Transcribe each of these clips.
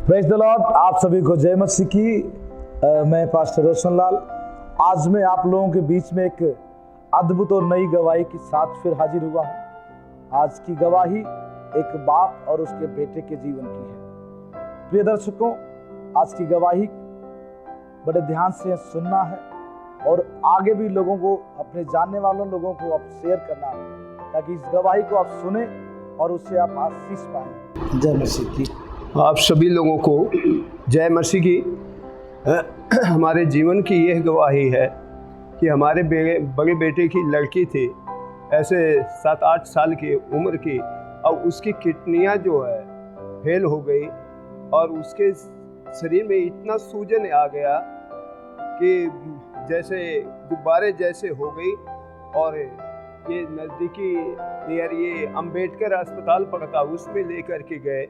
Praise the Lord. आप सभी को जय मसीह की। मैं पास्टर रोशन लाल आज मैं आप लोगों के बीच में एक अद्भुत और नई गवाही के साथ फिर हाजिर हुआ हूँ। आज की गवाही एक बाप और उसके बेटे के जीवन की है। प्रिय दर्शकों, आज की गवाही बड़े ध्यान से सुनना है और आगे भी लोगों को, अपने जानने वालों लोगों को आप शेयर करना है, ताकि इस गवाही को आप सुने और उससे आप आशीष पाएं। जय मसीह की। आप सभी लोगों को जय मसीह की। हमारे जीवन की यह गवाही है कि हमारे बड़े बेटे की लड़की थी, ऐसे 7-8 साल की उम्र की, और उसकी किडनियाँ जो है फेल हो गई और उसके शरीर में इतना सूजन आ गया कि जैसे गुब्बारे जैसे हो गई। और ये नज़दीकी नियर ये अंबेडकर अस्पताल पड़ता, उसमें लेकर के गए।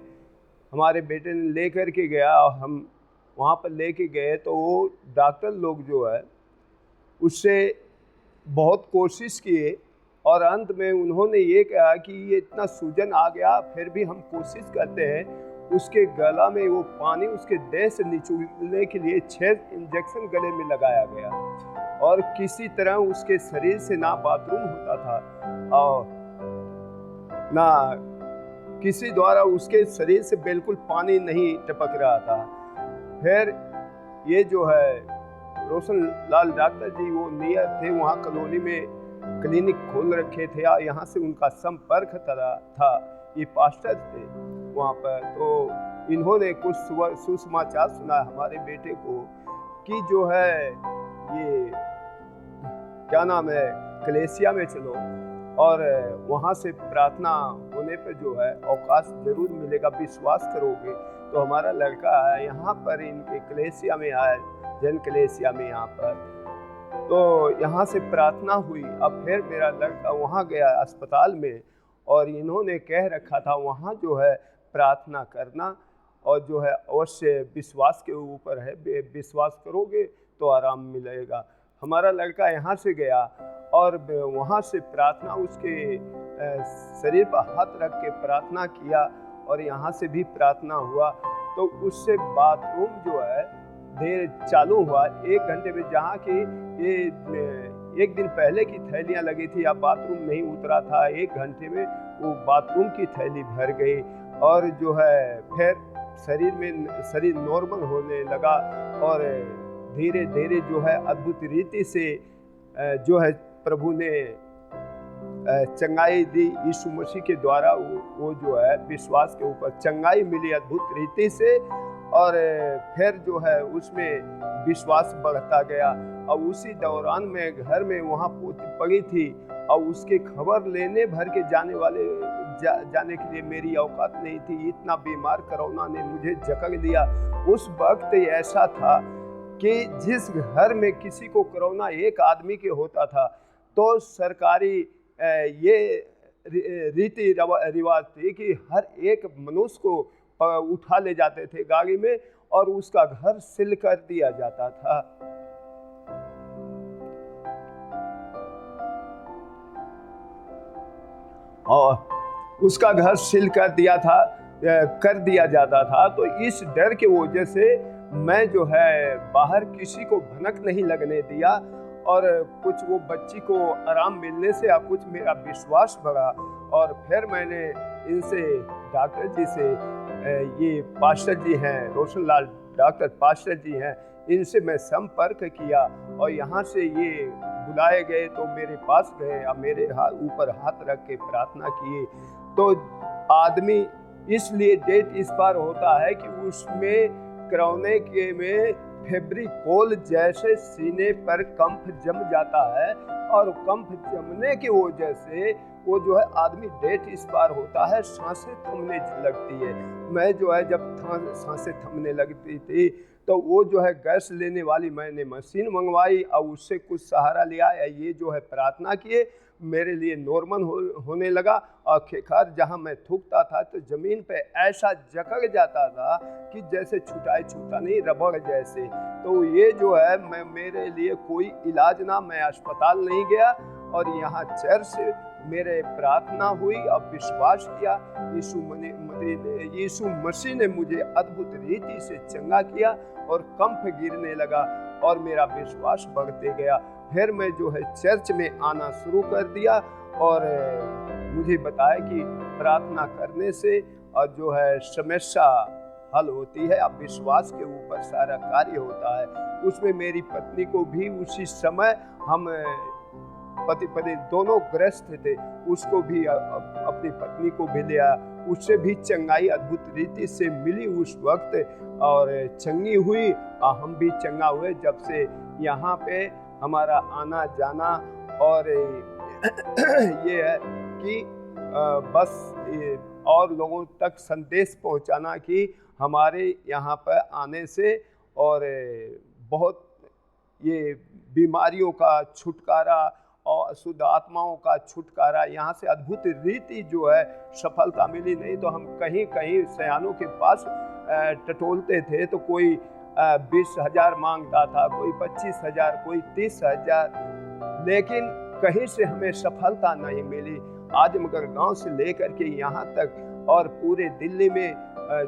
हमारे बेटे ने ले कर के गया और हम वहाँ पर लेके गए तो वो डॉक्टर लोग जो है उससे बहुत कोशिश किए और अंत में उन्होंने ये कहा कि ये इतना सूजन आ गया, फिर भी हम कोशिश करते हैं। उसके गला में वो पानी उसके देह से निचोड़ने के लिए 6 इंजेक्शन गले में लगाया गया और किसी तरह उसके शरीर से ना बाथरूम होता था और ना किसी द्वारा उसके शरीर से बिल्कुल पानी नहीं टपक रहा था। फिर ये जो है रोशन लाल डॉक्टर जी वो नियर थे, वहाँ कॉलोनी में क्लिनिक खोल रखे थे और यहाँ से उनका संपर्क था। ये पास्टर थे वहाँ पर, तो इन्होंने कुछ सुसमाचार सुना हमारे बेटे को कि जो है ये क्या नाम है, कलेसिया में चलो और वहाँ से प्रार्थना होने पर जो है अवकाश जरूर मिलेगा, विश्वास करोगे। तो हमारा लड़का है यहाँ पर इनके कलेसिया में आया, जन कलेसिया में यहाँ पर, तो यहाँ से प्रार्थना हुई। अब फिर मेरा लड़का वहाँ गया अस्पताल में और इन्होंने कह रखा था वहाँ जो है प्रार्थना करना और जो है अवश्य विश्वास के ऊपर है, विश्वास करोगे तो आराम मिलेगा। हमारा लड़का यहाँ से गया और वहाँ से प्रार्थना उसके शरीर पर हाथ रख के प्रार्थना किया और यहाँ से भी प्रार्थना हुआ। तो उससे बाथरूम जो है देर चालू हुआ 1 घंटे में, जहाँ की ये 1 दिन पहले की थैलियाँ लगी थी, अब बाथरूम नहीं उतरा था। 1 घंटे में वो बाथरूम की थैली भर गई और जो है फिर शरीर नॉर्मल होने लगा और धीरे धीरे जो है अद्भुत रीति से जो है प्रभु ने चंगाई दी। यीशु मसीह के द्वारा वो जो है विश्वास के ऊपर चंगाई मिली अद्भुत रीति से और फिर जो है उसमें विश्वास बढ़ता गया। और उसी दौरान में घर में वहाँ पोती पड़ी थी और उसके खबर लेने भर के जाने के लिए मेरी औकात नहीं थी। इतना बीमार कोरोना ने मुझे जकड़ लिया। उस वक्त ऐसा था कि जिस घर में किसी को कोरोना एक आदमी के होता था तो सरकारी ये रीति रिवाज थी कि हर एक मनुष्य को उठा ले जाते थे गाड़ी में और उसका घर सील कर दिया जाता था। और उसका घर सील कर दिया जाता था। तो इस डर के वजह से मैं जो है बाहर किसी को भनक नहीं लगने दिया और कुछ वो बच्ची को आराम मिलने से कुछ मेरा विश्वास बढ़ा। और फिर मैंने इनसे डॉक्टर जी से, ये पास्टर जी हैं, रोशन लाल डॉक्टर पास्टर जी हैं, इनसे मैं संपर्क किया और यहाँ से ये बुलाए गए तो मेरे पास गए और मेरे ऊपर हाथ रख के प्रार्थना किए। तो आदमी इसलिए डेट इस बार होता है कि उसमें कोरोना के में फेब्रिकोल जैसे सीने पर कंफ जम जाता है और कंफ जमने की वजह से वो जो है आदमी डेट इस बार होता है, सांसें थमने लगती है। मैं जो है जब सांसें थमने लगती थी तो वो जो है गैस लेने वाली मैंने मशीन मंगवाई और उससे कुछ सहारा लिया। ये जो है प्रार्थना किए, मेरे लिए नॉर्मल होने लगा। और खेखार जहाँ मैं थूकता था तो ज़मीन पे ऐसा जकड़ जाता था कि जैसे छूटा नहीं, रबड़ जैसे। तो ये जो है मेरे लिए कोई इलाज ना, मैं अस्पताल नहीं गया और यहाँ चर्च मेरे प्रार्थना हुई और विश्वास किया। यीशु मसीह ने मुझे अद्भुत रीति से चंगा किया और कंफ गिरने लगा और मेरा विश्वास बढ़ते गया। फिर मैं जो है चर्च में आना शुरू कर दिया और मुझे बताया कि प्रार्थना करने से और जो है समस्या हल होती है। अब विश्वास के ऊपर सारा कार्य होता है। उसमें मेरी पत्नी को भी उसी समय, हम पति पत्नी दोनों ग्रस्त थे, उसको भी अपनी पत्नी को भी लिया। उससे भी चंगाई अद्भुत रीति से मिली उस वक्त और चंगी हुई और हम भी चंगा हुए। जब से यहाँ पे हमारा आना जाना और ये है कि बस और लोगों तक संदेश पहुँचाना कि हमारे यहाँ पर आने से और बहुत ये बीमारियों का छुटकारा और अशुद्ध आत्माओं का छुटकारा, यहाँ से अद्भुत रीति जो है सफलता मिली। नहीं तो हम कहीं कहीं सयानों के पास टटोलते थे तो कोई 20,000 मांगता था, कोई 25,000, कोई 30,000, लेकिन कहीं से हमें सफलता नहीं मिली। आजमगढ़ गांव से लेकर के यहाँ तक और पूरे दिल्ली में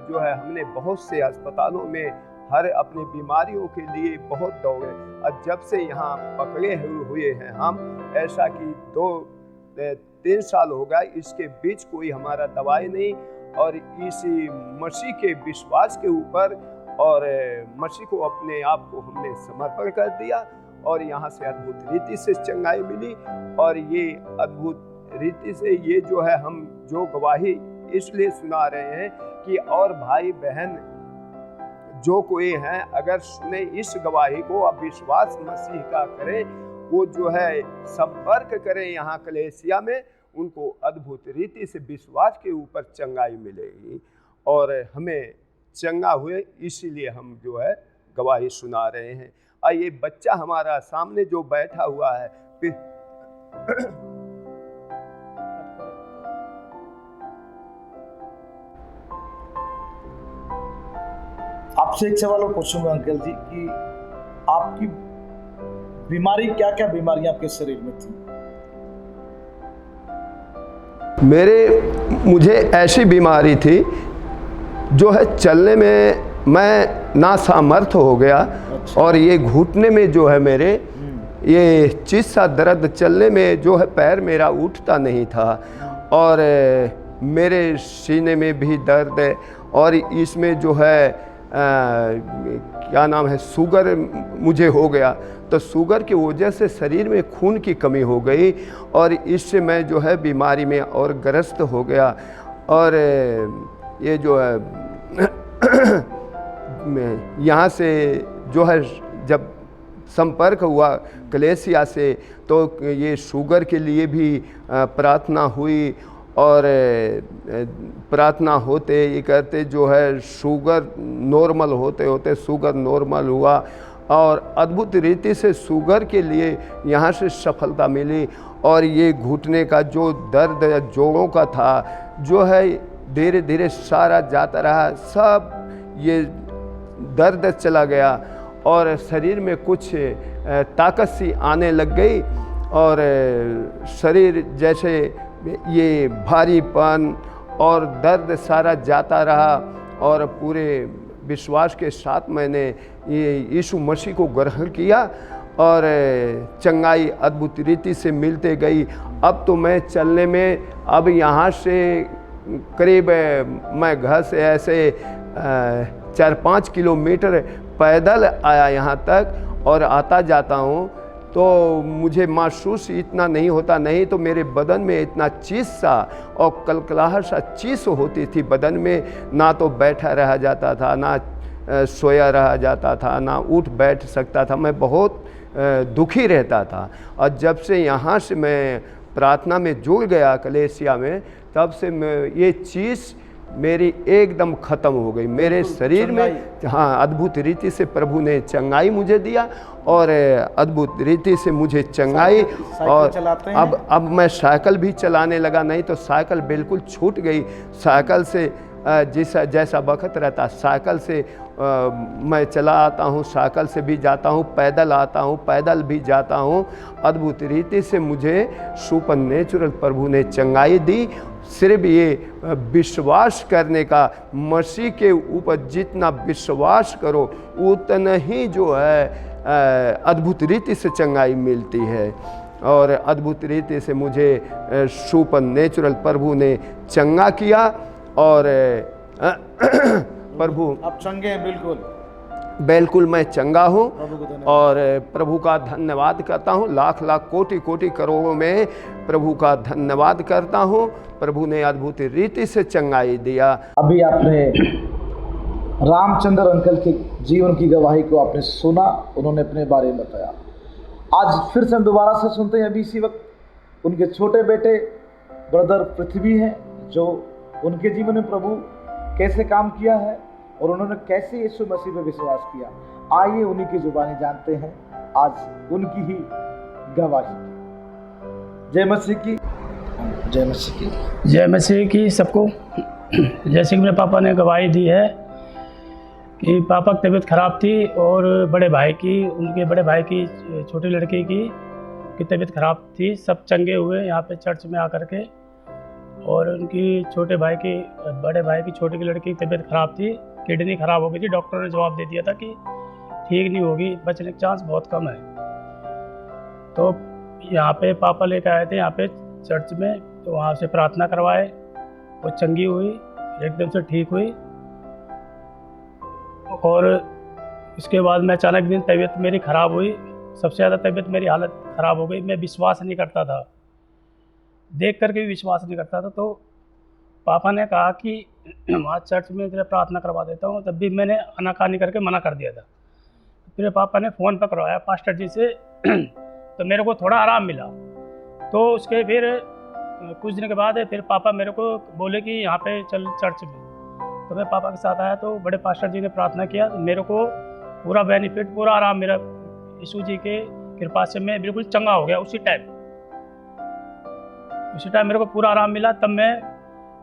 जो है हमने बहुत से अस्पतालों में हर अपनी बीमारियों के लिए बहुत दौड़े। और जब से यहाँ पकड़े हुए हैं हम, ऐसा कि 2-3 साल हो गया, इसके बीच कोई हमारा दवाई नहीं और इसी मसीह के विश्वास के ऊपर और मसीह को अपने आप को हमने समर्पण कर दिया और यहाँ से अद्भुत रीति से चंगाई मिली। और ये अद्भुत रीति से ये जो है हम जो गवाही इसलिए सुना रहे हैं कि और भाई बहन जो कोई हैं अगर सुने इस गवाही को, अब विश्वास मसीह का करें, वो जो है संपर्क करें यहाँ कलेसिया में, उनको अद्भुत रीति से विश्वास के ऊपर चंगाई मिलेगी। और हमें चंगा हुए इसीलिए हम जो है गवाही सुना रहे हैं। और ये बच्चा हमारा सामने जो बैठा हुआ है, आपसे एक सवाल और पूछूंगा अंकल जी कि आपकी बीमारी, क्या क्या बीमारियां आपके शरीर में थी? मुझे ऐसी बीमारी थी जो है चलने में मैं ना सामर्थ हो गया। अच्छा। और ये घुटने में जो है मेरे ये चीज सा दर्द, चलने में जो है पैर मेरा उठता नहीं था और मेरे सीने में भी दर्द है और इसमें जो है क्या नाम है, शुगर मुझे हो गया। तो शुगर की वजह से शरीर में खून की कमी हो गई और इससे मैं जो है बीमारी में और ग्रस्त हो गया। और ये जो है यहाँ से जो है जब संपर्क हुआ कलेसिया से तो ये शुगर के लिए भी प्रार्थना हुई और प्रार्थना होते ये करते जो है शुगर नॉर्मल होते होते शुगर नॉर्मल हुआ और अद्भुत रीति से शुगर के लिए यहाँ से सफलता मिली। और ये घुटने का जो दर्द या जोड़ों का था जो है धीरे धीरे सारा जाता रहा, सब ये दर्द चला गया और शरीर में कुछ ताकत सी आने लग गई और शरीर जैसे ये भारीपन और दर्द सारा जाता रहा। और पूरे विश्वास के साथ मैंने ये यीशु मसीह को ग्रहण किया और चंगाई अद्भुत रीति से मिलते गई। अब तो मैं चलने में, अब यहाँ से करीब मैं घर से ऐसे 4-5 किलोमीटर पैदल आया यहाँ तक और आता जाता हूँ तो मुझे महसूस इतना नहीं होता, नहीं तो मेरे बदन में इतना चीस सा और कलकलाहट सा चीस होती थी बदन में, ना तो बैठा रहा जाता था, ना सोया रहा जाता था, ना उठ बैठ सकता था, मैं बहुत दुखी रहता था। और जब से यहाँ से मैं प्रार्थना में जुड़ गया कलेसिया में, तब से मैं ये चीज़ मेरी एकदम ख़त्म हो गई मेरे शरीर में। हाँ, अद्भुत रीति से प्रभु ने चंगाई मुझे दिया और अद्भुत रीति से मुझे चंगाई। और अब मैं साइकिल भी चलाने लगा, नहीं तो साइकिल बिल्कुल छूट गई। साइकिल से जैसा वक्त रहता, साइकिल से मैं चला आता हूँ, साइकिल से भी जाता हूँ, पैदल आता हूँ, पैदल भी जाता हूँ। अद्भुत रीति से मुझे सुपर नेचुरल प्रभु ने चंगाई दी। सिर्फ ये विश्वास करने का, मसीह के ऊपर जितना विश्वास करो उतना ही जो है अद्भुत रीति से चंगाई मिलती है। और अद्भुत रीति से मुझे सुपर नेचुरल प्रभु ने चंगा किया। और प्रभु आप चंगे हैं, बिल्कुल बिल्कुल मैं चंगा हूँ प्रभु को धन्यवाद। और प्रभु का धन्यवाद करता हूँ। लाख लाख कोटि कोटि करोड़ों में प्रभु का धन्यवाद करता हूँ। प्रभु ने अद्भुत रीति से चंगाई दिया। अभी आपने रामचंद्र अंकल के जीवन की गवाही को आपने सुना, उन्होंने अपने बारे में बताया। आज फिर से हम दोबारा से सुनते हैं। अभी इसी वक्त उनके छोटे बेटे ब्रदर पृथ्वी हैं, जो उनके जीवन में प्रभु कैसे काम किया है और उन्होंने कैसे यीशु मसीह पे विश्वास किया। आइए उन्हीं की जुबानी जानते हैं आज उनकी ही गवाही। जय मसीह की, जय मसीह की, जय मसीह की सबको। जैसे कि मेरे पापा ने गवाही दी है कि पापा की तबीयत ख़राब थी और बड़े भाई की, उनके बड़े भाई की छोटी लड़की की तबीयत ख़राब थी। सब चंगे हुए यहाँ पे चर्च में आकर के। और उनकी छोटे भाई की, बड़े भाई की छोटी की लड़की की तबीयत ख़राब थी, किडनी ख़राब हो गई थी। डॉक्टर ने जवाब दे दिया था कि ठीक नहीं होगी, बचने के चांस बहुत कम है। तो यहाँ पे पापा लेकर आए थे यहाँ पे चर्च में, तो वहाँ से प्रार्थना करवाए, वो चंगी हुई, एकदम से ठीक हुई। और इसके बाद मैं अचानक दिन तबीयत मेरी ख़राब हुई, सबसे ज़्यादा तबीयत मेरी हालत ख़राब हो गई। मैं विश्वास नहीं करता था, देख करके भी विश्वास नहीं करता था। तो पापा ने कहा कि वहाँ चर्च में तेरा प्रार्थना करवा देता हूँ। तब भी मैंने आनाकानी करके मना कर दिया था। फिर पापा ने फ़ोन पर करवाया पास्टर जी से, तो मेरे को थोड़ा आराम मिला। तो उसके फिर कुछ दिन के बाद फिर पापा मेरे को बोले कि यहाँ पे चल चर्च में। तो मैं पापा के साथ आया, तो बड़े पास्टर जी ने प्रार्थना किया, तो मेरे को पूरा बेनिफिट, पूरा आराम मेरा यीशु जी के कृपा से मैं बिल्कुल चंगा हो गया। उसी टाइम मेरे को पूरा आराम मिला। तब मैं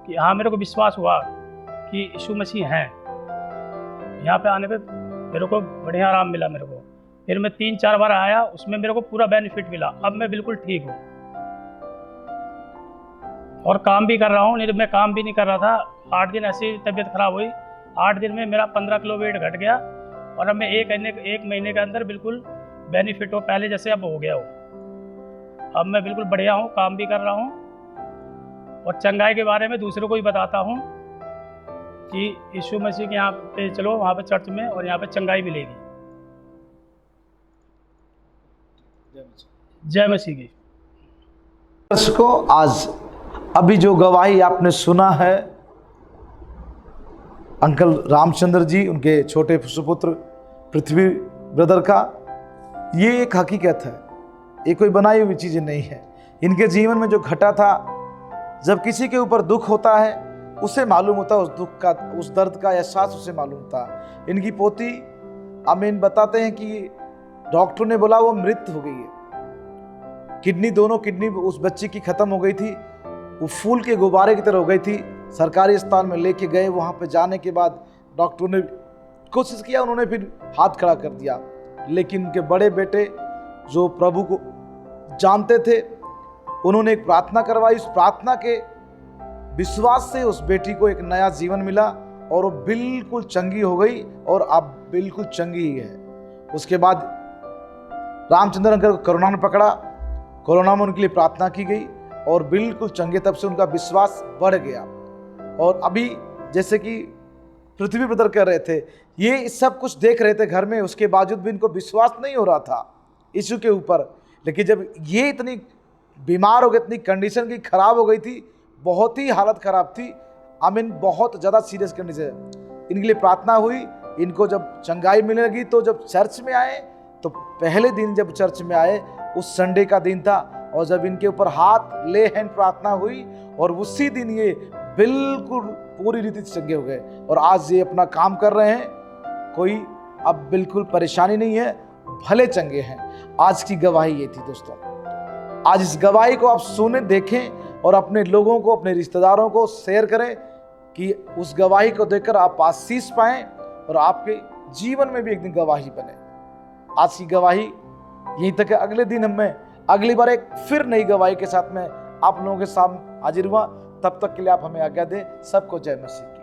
कि हाँ, मेरे को विश्वास हुआ कि यीशु मसीह हैं। यहाँ पे आने पे मेरे को बढ़िया आराम मिला मेरे को। फिर मैं 3-4 बार आया, उसमें मेरे को पूरा बेनिफिट मिला। अब मैं बिल्कुल ठीक हूँ और काम भी कर रहा हूँ। नहीं तो मैं काम भी नहीं कर रहा था। 8 दिन ऐसी तबीयत खराब हुई, 8 दिन में मेरा 15 किलो वेट घट गया और अब मैं एक महीने के अंदर बिल्कुल बेनिफिट हो, पहले जैसे अब हो गया हो। अब मैं बिल्कुल बढ़िया हूँ, काम भी कर रहा हूँ और चंगाई के बारे में दूसरों को भी बताता हूँ कि यीशु मसीह के यहाँ पे चलो, वहाँ पे चर्च में, और यहाँ पे चंगाई मिलेगी। जय मसीह की। दर्शकों, आज अभी जो गवाही आपने सुना है अंकल रामचंद्र जी, उनके छोटे सुपुत्र पृथ्वी ब्रदर का, ये एक हकीकत है, ये कोई बनाई हुई चीज़ नहीं है। इनके जीवन में जो घटा था, जब किसी के ऊपर दुख होता है उसे मालूम होता है, उस दुख का, उस दर्द का एहसास उसे मालूम होता। इनकी पोती अमीन बताते हैं कि डॉक्टर ने बोला वो मृत हो गई है। दोनों किडनी उस बच्ची की ख़त्म हो गई थी, वो फूल के गुब्बारे की तरह हो गई थी। सरकारी अस्पताल में लेके गए, वहाँ पे जाने के बाद डॉक्टर ने कोशिश किया, उन्होंने फिर हाथ खड़ा कर दिया। लेकिन उनके बड़े बेटे जो प्रभु को जानते थे, उन्होंने एक प्रार्थना करवाई। उस प्रार्थना के विश्वास से उस बेटी को एक नया जीवन मिला और वो बिल्कुल चंगी हो गई और अब बिल्कुल चंगी ही है। उसके बाद रामचंद्र अंकल को कोरोना ने पकड़ा, कोरोना में उनके लिए प्रार्थना की गई और बिल्कुल चंगे। तब से उनका विश्वास बढ़ गया। और अभी जैसे कि पृथ्वी ब्रदर कह रहे थे, ये सब कुछ देख रहे थे घर में, उसके बावजूद भी इनको विश्वास नहीं हो रहा था यीशु के ऊपर। लेकिन जब ये इतनी बीमार हो गई, इतनी कंडीशन की खराब हो गई थी, बहुत ही हालत खराब थी, बहुत ज़्यादा सीरियस कंडीशन, इनके लिए प्रार्थना हुई। इनको जब चंगाई मिलने लगी तो जब चर्च में आए, तो पहले दिन जब चर्च में आए उस संडे का दिन था, और जब इनके ऊपर हाथ ले हैंड प्रार्थना हुई और उसी दिन ये बिल्कुल पूरी रीति से चंगे हो गए और आज ये अपना काम कर रहे हैं। कोई अब बिल्कुल परेशानी नहीं है, भले चंगे हैं। आज की गवाही ये थी दोस्तों। आज इस गवाही को आप सुने, देखें और अपने लोगों को, अपने रिश्तेदारों को शेयर करें, कि उस गवाही को देखकर आप आशीष पाएं और आपके जीवन में भी एक दिन गवाही बने। आज की गवाही यहीं तक है। अगले दिन मैं अगली बार एक फिर नई गवाही के साथ में आप लोगों के सामने हाजिर हुआ। तब तक के लिए आप हमें आज्ञा दें। सबको जय मसीह की।